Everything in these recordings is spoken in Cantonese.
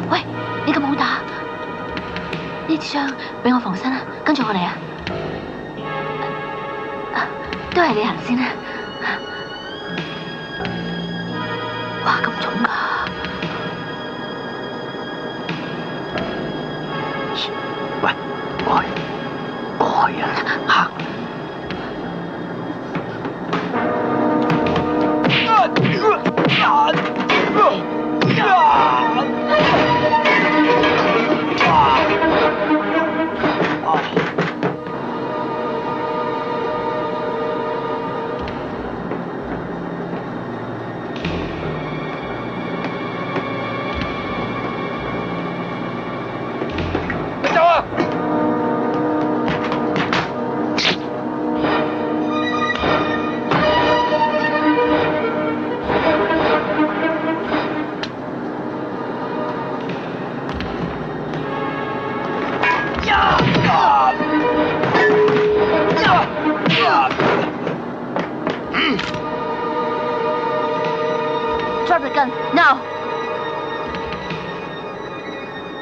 喂，你咁好打，呢支槍俾我防身啦，跟住我嚟啊！都係你行先啦。哇，咁重㗎！喂，過去啊，行！Drop the gun now.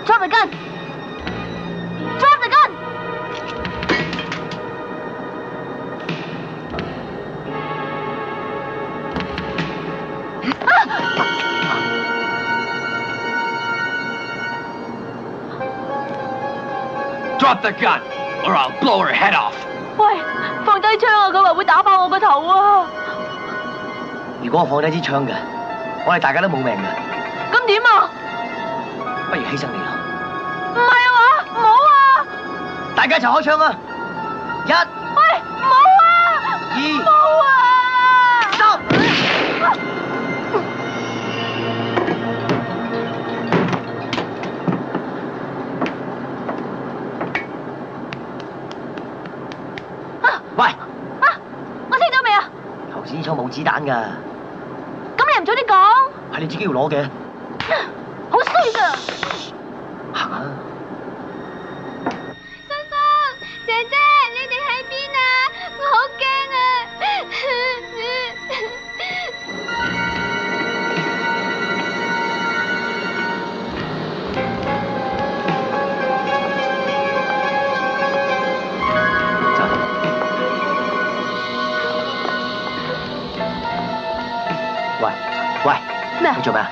Drop the gun. Drop the gun. ！Drop the gun, or I'll blow her head off. 喂，放低槍啊！佢話會打爆我個頭啊！如果我放低支槍嘅，我哋大家都冇命嘅。咁點啊？不如犧牲你啦！唔係啊嘛，唔好啊！大家一齊開槍啊！一，喂，唔好啊！二，冇啊！三。喂！我聽到未啊？頭先支槍冇子彈㗎。咁你唔早啲講？係你自己要攞嘅。好衰㗎！行啊！叔叔、姐姐，你哋喺邊啊？我好驚啊！喂，咩啊？你做咩啊？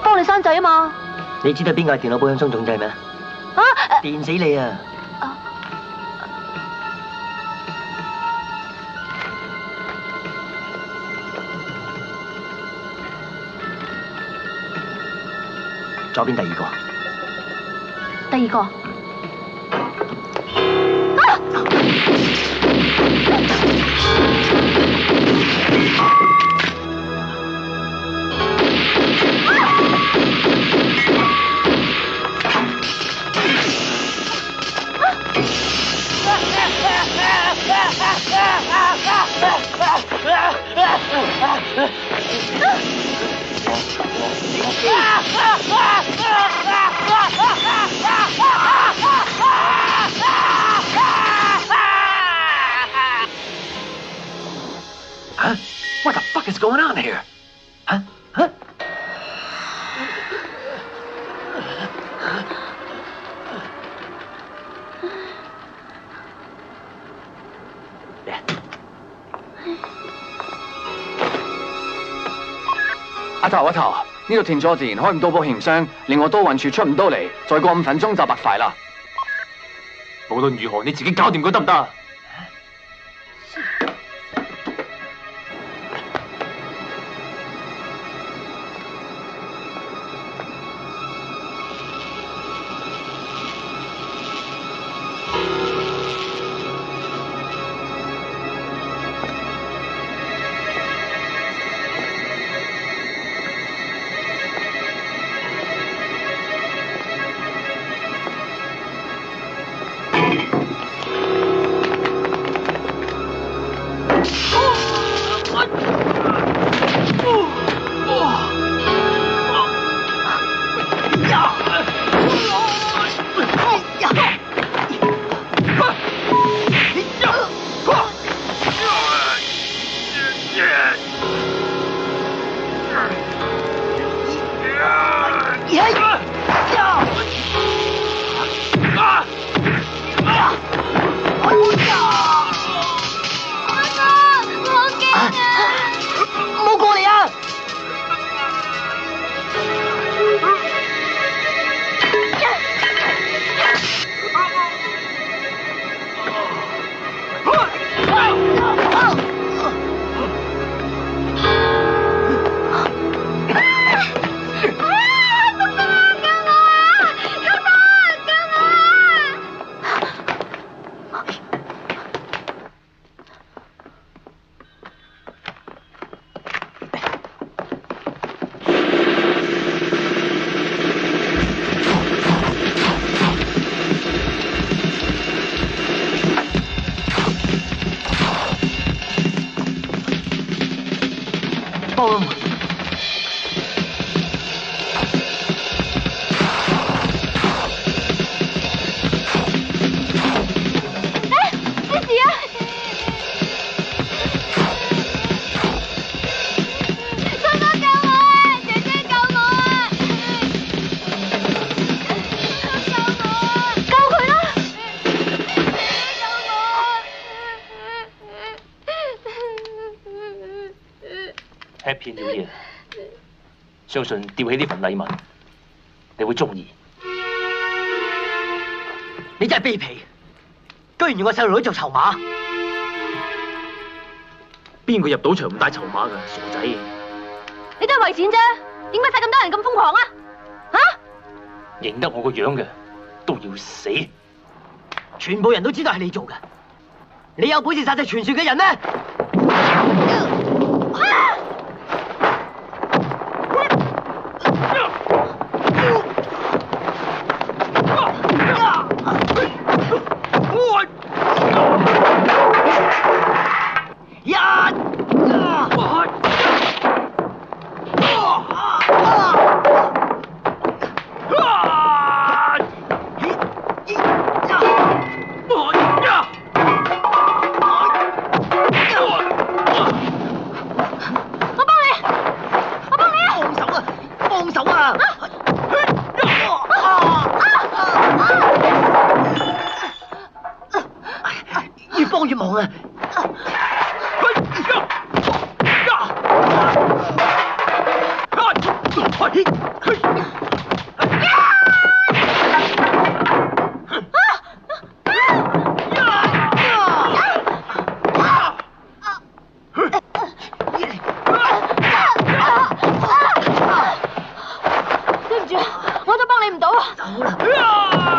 幫你生仔啊嘛！你知道邊個係電腦保險中重劑咩？啊！電死你啊！左邊第二個。第二個。Huh? What the fuck is going on here? Huh? Huh? Yeah. 阿頭，呢度停咗電，開唔到保險箱，令我多運處出唔到嚟，再過5分鐘就白費啦。無論如何，你自己搞掂佢得唔得？見了嘢，相信吊起呢份禮物，你會中意。你真係卑鄙，居然用個細路女做籌碼。邊個入賭場唔帶籌碼㗎？傻仔！你都係為錢啫，點解使咁多人咁瘋狂啊？認得我個樣嘅都要死！全部人都知道係你做嘅，你有本事殺隻傳說嘅人咩？越幫越忙啊！對唔住，我都幫你唔到啊！走啦！